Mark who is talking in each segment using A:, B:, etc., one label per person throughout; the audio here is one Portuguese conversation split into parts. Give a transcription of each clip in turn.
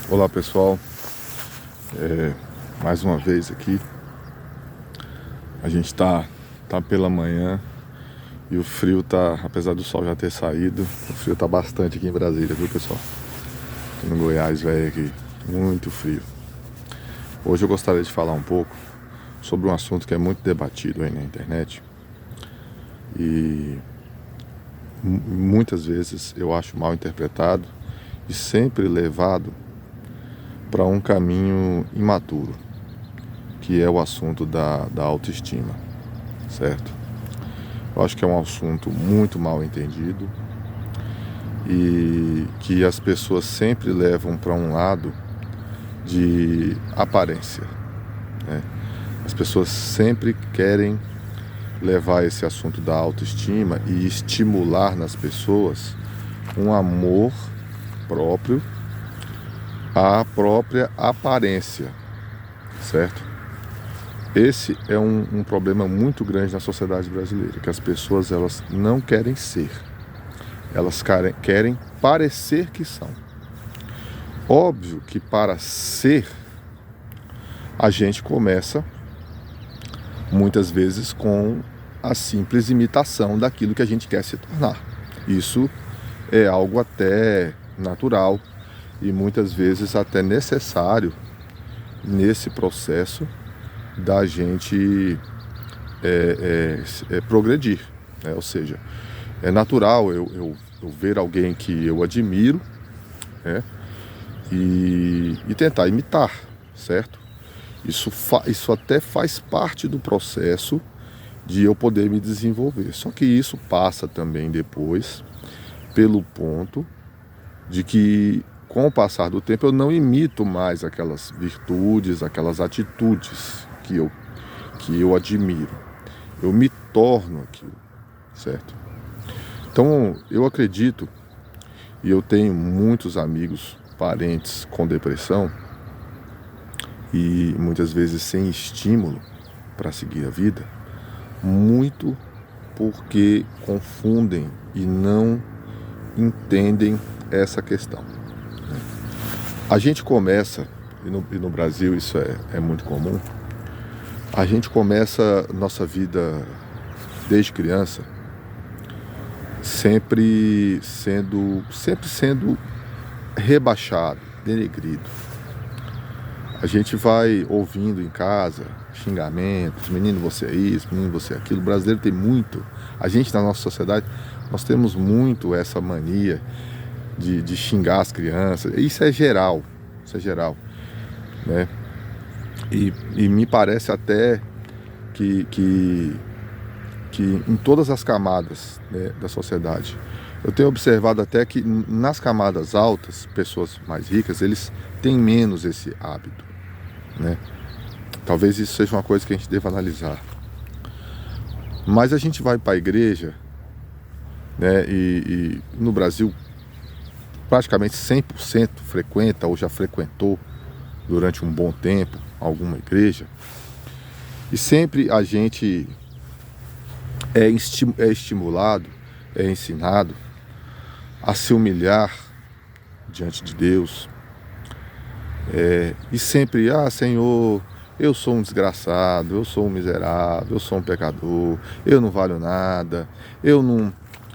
A: Olá pessoal, mais uma vez aqui. A gente tá pela manhã e o frio tá, apesar do sol já ter saído, o frio tá bastante aqui em Brasília, viu pessoal? Aqui no Goiás, velho, aqui, muito frio. Hoje eu gostaria de falar um pouco sobre um assunto que é muito debatido aí na internet e muitas vezes eu acho mal interpretado e sempre levado para um caminho imaturo, que é o assunto da autoestima, certo? Eu acho que é um assunto muito mal entendido e que as pessoas sempre levam para um lado de aparência, né? As pessoas sempre querem levar esse assunto da autoestima e estimular nas pessoas um amor próprio à própria aparência, certo? Esse é um problema muito grande na sociedade brasileira, que as pessoas elas não querem ser, elas querem parecer que são. Óbvio que para ser, a gente começa muitas vezes com a simples imitação daquilo que a gente quer se tornar. Isso é algo até natural e muitas vezes até necessário nesse processo da gente progredir, né? Ou seja, é natural eu ver alguém que eu admiro, né? E tentar imitar, certo? Isso até faz parte do processo de eu poder me desenvolver. Só que isso passa também depois pelo ponto de que, com o passar do tempo, eu não imito mais aquelas virtudes, aquelas atitudes que eu admiro. Eu me torno aquilo, certo? Então, eu acredito, e eu tenho muitos amigos, parentes com depressão, e muitas vezes sem estímulo para seguir a vida, muito porque confundem e não entendem essa questão. A gente começa, e no Brasil isso é muito comum, a gente começa nossa vida desde criança sempre sendo rebaixado, denegrido. A gente vai ouvindo em casa xingamentos, menino você é isso, menino você é aquilo. O brasileiro tem muito, a gente na nossa sociedade, nós temos muito essa mania de xingar as crianças. Isso é geral, né? E me parece até que em todas as camadas, né, da sociedade. Eu tenho observado até que nas camadas altas, pessoas mais ricas, eles têm menos esse hábito, né? Talvez isso seja uma coisa que a gente deva analisar. Mas a gente vai para a igreja, né, e no Brasil praticamente 100% frequenta ou já frequentou durante um bom tempo alguma igreja, e sempre a gente é estimulado, é ensinado a se humilhar diante de Deus, e sempre, Senhor, eu sou um desgraçado, eu sou um miserável, eu sou um pecador, eu não valho nada, eu não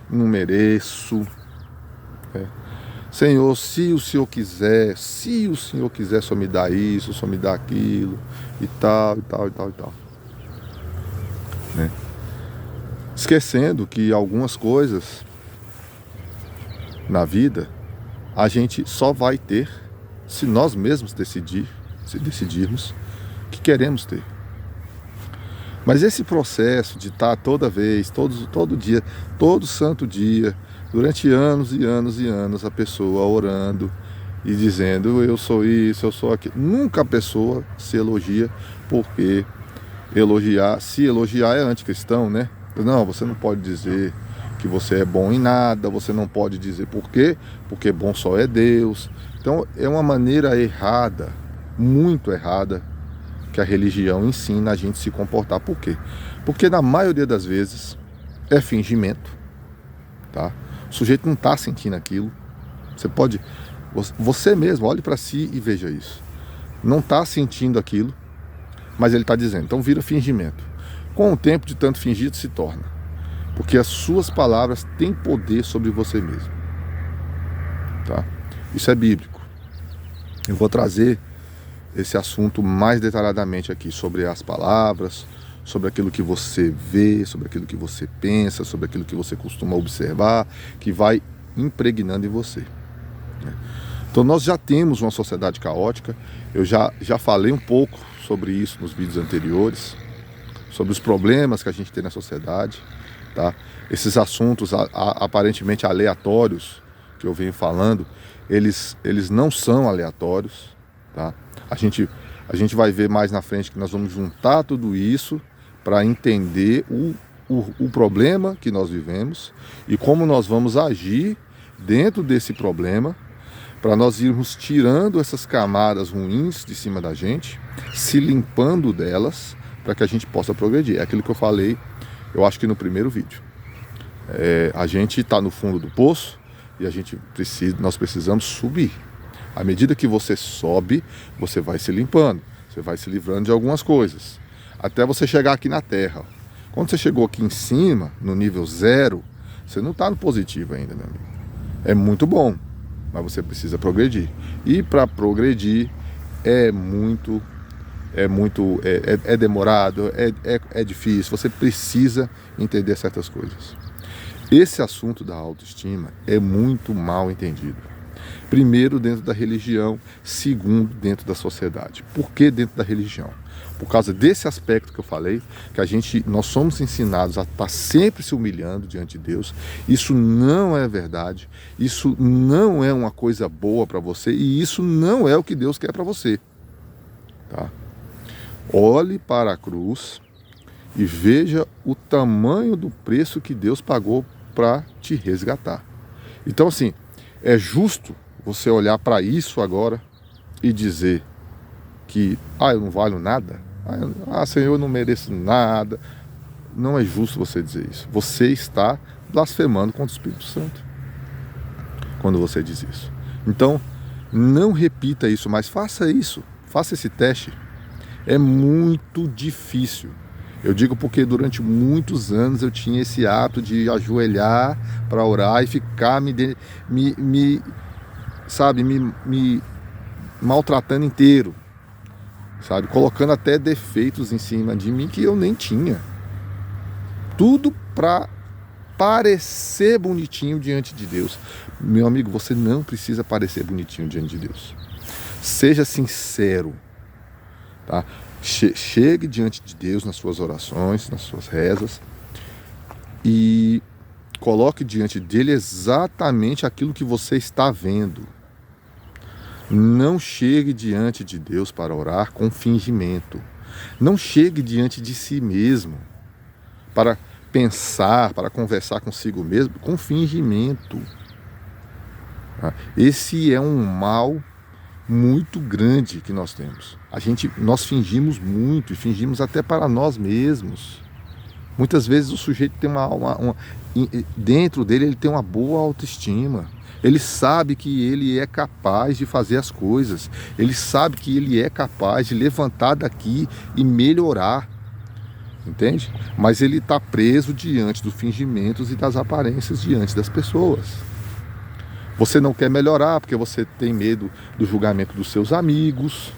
A: mereço. Senhor, se o Senhor quiser, só me dá isso, só me dá aquilo, e tal, e tal, e tal, e tal, né? Esquecendo que algumas coisas na vida a gente só vai ter se nós mesmos decidirmos que queremos ter. Mas esse processo de estar toda vez, todo dia, todo santo dia, durante anos e anos e anos, a pessoa orando e dizendo eu sou isso, eu sou aquilo. Nunca a pessoa se elogia, porque se elogiar é anticristão, né? Não, você não pode dizer que você é bom em nada, você não pode dizer por quê, porque bom só é Deus. Então é uma maneira errada, muito errada, que a religião ensina a gente se comportar. Por quê? Porque na maioria das vezes é fingimento, tá? O sujeito não está sentindo aquilo. Você pode Você mesmo, olhe para si e veja isso. Não está sentindo aquilo, mas ele está dizendo. Então vira fingimento. Com o tempo, de tanto fingido, se torna. Porque as suas palavras têm poder sobre você mesmo. Tá? Isso é bíblico. Eu vou trazer esse assunto mais detalhadamente aqui, sobre as palavras, sobre aquilo que você vê, sobre aquilo que você pensa, sobre aquilo que você costuma observar, que vai impregnando em você. Então nós já temos uma sociedade caótica. Eu já falei um pouco sobre isso nos vídeos anteriores, sobre os problemas que a gente tem na sociedade, tá? Esses assuntos aparentemente aleatórios que eu venho falando, eles não são aleatórios, tá? A gente vai ver mais na frente que nós vamos juntar tudo isso para entender o problema que nós vivemos e como nós vamos agir dentro desse problema, para nós irmos tirando essas camadas ruins de cima da gente, se limpando delas, para que a gente possa progredir. É aquilo que eu falei, eu acho que no primeiro vídeo. A gente está no fundo do poço e nós precisamos subir. À medida que você sobe, você vai se limpando, você vai se livrando de algumas coisas, até você chegar aqui na Terra. Quando você chegou aqui em cima, no nível 0, você não está no positivo ainda, meu amigo. É muito bom, mas você precisa progredir. E para progredir é demorado, é difícil. Você precisa entender certas coisas. Esse assunto da autoestima é muito mal entendido. Primeiro, dentro da religião. Segundo, dentro da sociedade. Por que dentro da religião? Por causa desse aspecto que eu falei, que nós somos ensinados a estar sempre se humilhando diante de Deus. Isso não é verdade. Isso não é uma coisa boa para você. E isso não é o que Deus quer para você. Tá? Olhe para a cruz e veja o tamanho do preço que Deus pagou para te resgatar. Então, assim, é justo você olhar para isso agora e dizer que eu não valho nada, Senhor, eu não mereço nada. Não é justo você dizer isso. Você está blasfemando contra o Espírito Santo quando você diz isso. Então, não repita isso, mas faça isso, faça esse teste. É muito difícil. Eu digo porque durante muitos anos eu tinha esse hábito de ajoelhar para orar e ficar me maltratando inteiro, sabe? Colocando até defeitos em cima de mim que eu nem tinha. Tudo para parecer bonitinho diante de Deus. Meu amigo, você não precisa parecer bonitinho diante de Deus. Seja sincero, tá? Chegue diante de Deus nas suas orações, nas suas rezas e coloque diante dele exatamente aquilo que você está vendo. Não chegue diante de Deus para orar com fingimento. Não chegue diante de si mesmo para pensar, para conversar consigo mesmo com fingimento. Esse é um mal muito grande que nós temos. Nós fingimos muito e fingimos até para nós mesmos. Muitas vezes o sujeito tem dentro dele ele tem uma boa autoestima. Ele sabe que ele é capaz de fazer as coisas. Ele sabe que ele é capaz de levantar daqui e melhorar. Entende? Mas ele está preso diante dos fingimentos e das aparências diante das pessoas. Você não quer melhorar porque você tem medo do julgamento dos seus amigos.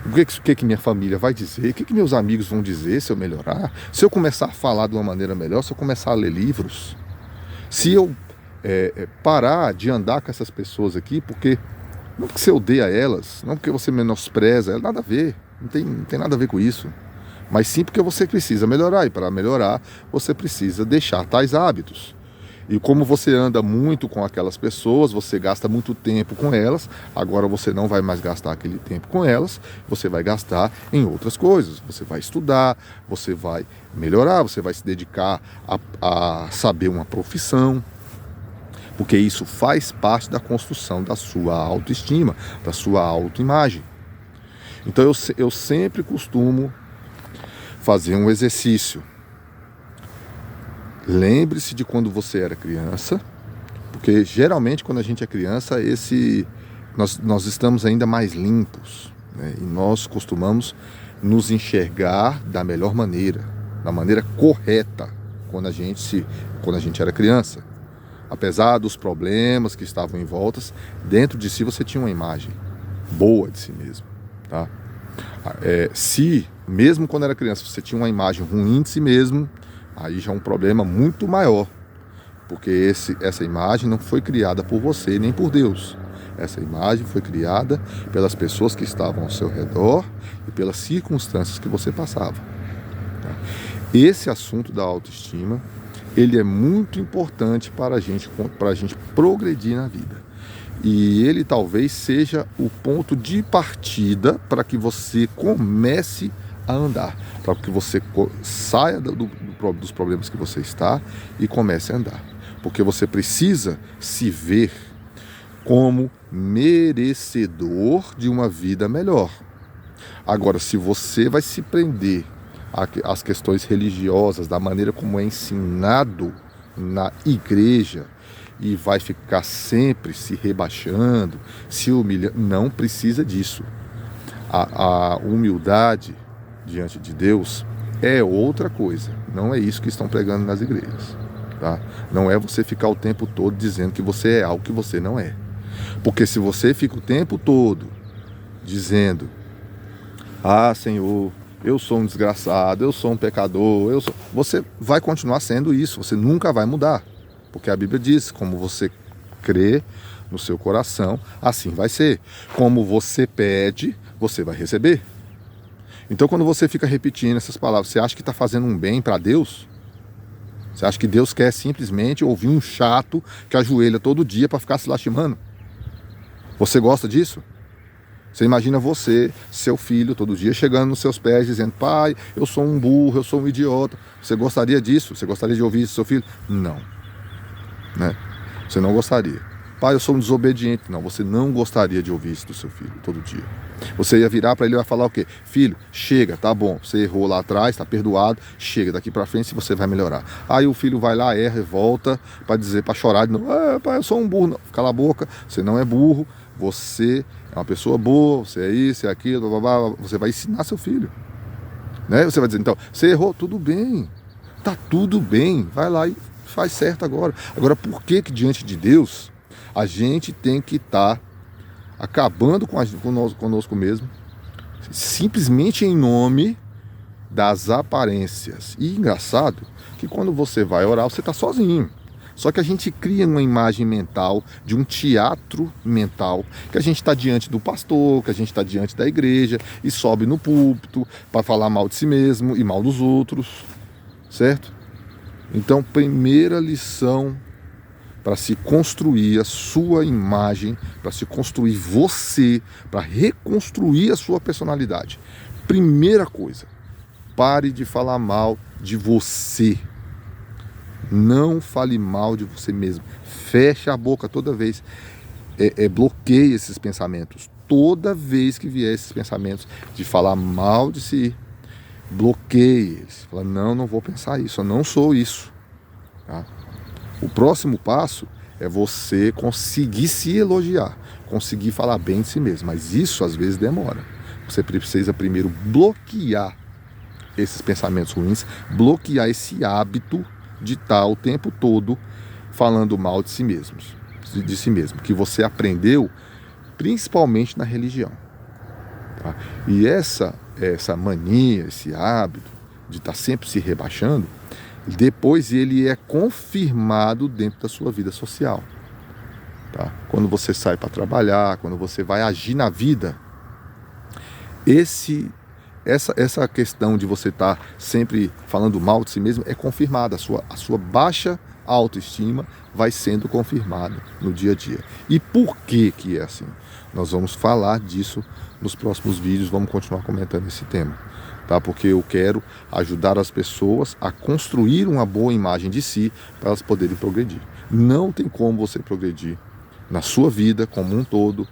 A: O que minha família vai dizer? O que meus amigos vão dizer se eu melhorar? Se eu começar a falar de uma maneira melhor, se eu começar a ler livros, se eu parar de andar com essas pessoas aqui, não porque você odeia elas, não porque você menospreza elas, nada a ver, não tem nada a ver com isso, mas sim porque você precisa melhorar, e para melhorar você precisa deixar tais hábitos. E como você anda muito com aquelas pessoas, você gasta muito tempo com elas, agora você não vai mais gastar aquele tempo com elas, você vai gastar em outras coisas. Você vai estudar, você vai melhorar, você vai se dedicar a saber uma profissão, porque isso faz parte da construção da sua autoestima, da sua autoimagem. Então eu sempre costumo fazer um exercício. Lembre-se de quando você era criança, Porque geralmente quando a gente é criança, nós estamos ainda mais limpos, né? E nós costumamos nos enxergar da melhor maneira, da maneira correta, quando a gente era criança. Apesar dos problemas que estavam em volta, dentro de si você tinha uma imagem boa de si mesmo, tá? Se mesmo quando era criança você tinha uma imagem ruim de si mesmo, aí já é um problema muito maior, porque essa imagem não foi criada por você nem por Deus. Essa imagem foi criada pelas pessoas que estavam ao seu redor e pelas circunstâncias que você passava, tá? Esse assunto da autoestima, ele é muito importante para a gente progredir na vida. E ele talvez seja o ponto de partida para que você comece a andar, para que você saia dos problemas que você está e comece a andar. Porque você precisa se ver como merecedor de uma vida melhor. Agora, se você vai se prender às questões religiosas, da maneira como é ensinado na igreja, e vai ficar sempre se rebaixando, se humilhando, não precisa disso. A humildade diante de Deus é outra coisa. Não é isso que estão pregando nas igrejas, tá? Não é você ficar o tempo todo dizendo que você é algo que você não é. Porque se você fica o tempo todo dizendo: ah, Senhor, eu sou um desgraçado, eu sou um pecador, você vai continuar sendo isso, você nunca vai mudar. Porque a Bíblia diz: como você crê no seu coração, assim vai ser. Como você pede, você vai receber. Então, quando você fica repetindo essas palavras, você acha que está fazendo um bem para Deus? Você acha que Deus quer simplesmente ouvir um chato que ajoelha todo dia para ficar se lastimando? Você gosta disso? Você imagina você, seu filho, todo dia chegando nos seus pés dizendo: pai, eu sou um burro, eu sou um idiota. Você gostaria disso? Você gostaria de ouvir isso do seu filho? Não, né? Você não gostaria. Pai, eu sou um desobediente. Não, você não gostaria de ouvir isso do seu filho todo dia. Você ia virar para ele e vai falar o quê? Filho, chega, tá bom, você errou lá atrás, tá perdoado, chega, daqui para frente você vai melhorar. Aí o filho vai lá, erra e volta para dizer, para chorar de novo: pai, eu sou um burro. Não, cala a boca, você não é burro, você é uma pessoa boa, você é isso, é aquilo, blá, blá, blá. Você vai ensinar seu filho, né? Você vai dizer: então, você errou, tudo bem, tá tudo bem, vai lá e faz certo agora. Agora, por que diante de Deus a gente tem que estar acabando conosco mesmo, simplesmente em nome das aparências? E engraçado que quando você vai orar, você está sozinho. Só que a gente cria uma imagem mental, de um teatro mental, que a gente está diante do pastor, que a gente está diante da igreja e sobe no púlpito para falar mal de si mesmo e mal dos outros, certo? Então, primeira lição para se construir a sua imagem, para se construir você, para reconstruir a sua personalidade. Primeira coisa, pare de falar mal de você. Não fale mal de você mesmo. Feche a boca toda vez. Bloqueie esses pensamentos. Toda vez que vier esses pensamentos de falar mal de si, bloqueie eles. Fala: não vou pensar isso, eu não sou isso, tá? O próximo passo é você conseguir se elogiar, conseguir falar bem de si mesmo, mas isso às vezes demora. Você precisa primeiro bloquear esses pensamentos ruins, bloquear esse hábito de estar o tempo todo falando mal de si mesmo, que você aprendeu principalmente na religião, tá? E essa mania, esse hábito de estar sempre se rebaixando, depois ele é confirmado dentro da sua vida social, tá? Quando você sai para trabalhar, quando você vai agir na vida, essa questão de você estar sempre falando mal de si mesmo é confirmada. A sua baixa autoestima vai sendo confirmada no dia a dia. E por que é assim? Nós vamos falar disso nos próximos vídeos, vamos continuar comentando esse tema, tá? Porque eu quero ajudar as pessoas a construir uma boa imagem de si para elas poderem progredir. Não tem como você progredir na sua vida como um todo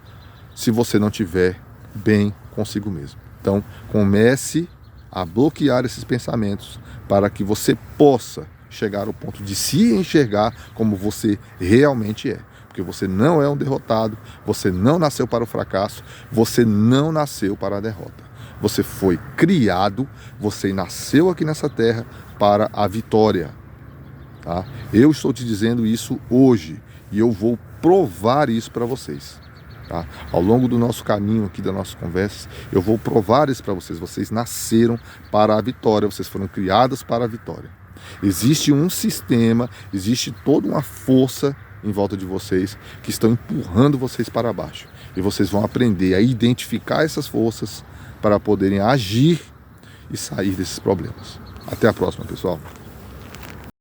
A: se você não estiver bem consigo mesmo. Então, comece a bloquear esses pensamentos para que você possa chegar ao ponto de se enxergar como você realmente é. Porque você não é um derrotado, você não nasceu para o fracasso, você não nasceu para a derrota. Você foi criado, você nasceu aqui nessa terra para a vitória. Tá? Eu estou te dizendo isso hoje e eu vou provar isso para vocês. Tá? Ao longo do nosso caminho aqui, das nossas conversas, eu vou provar isso para vocês. Vocês nasceram para a vitória, vocês foram criados para a vitória. Existe um sistema, existe toda uma força em volta de vocês que estão empurrando vocês para baixo. E vocês vão aprender a identificar essas forças para poderem agir e sair desses problemas. Até a próxima, pessoal.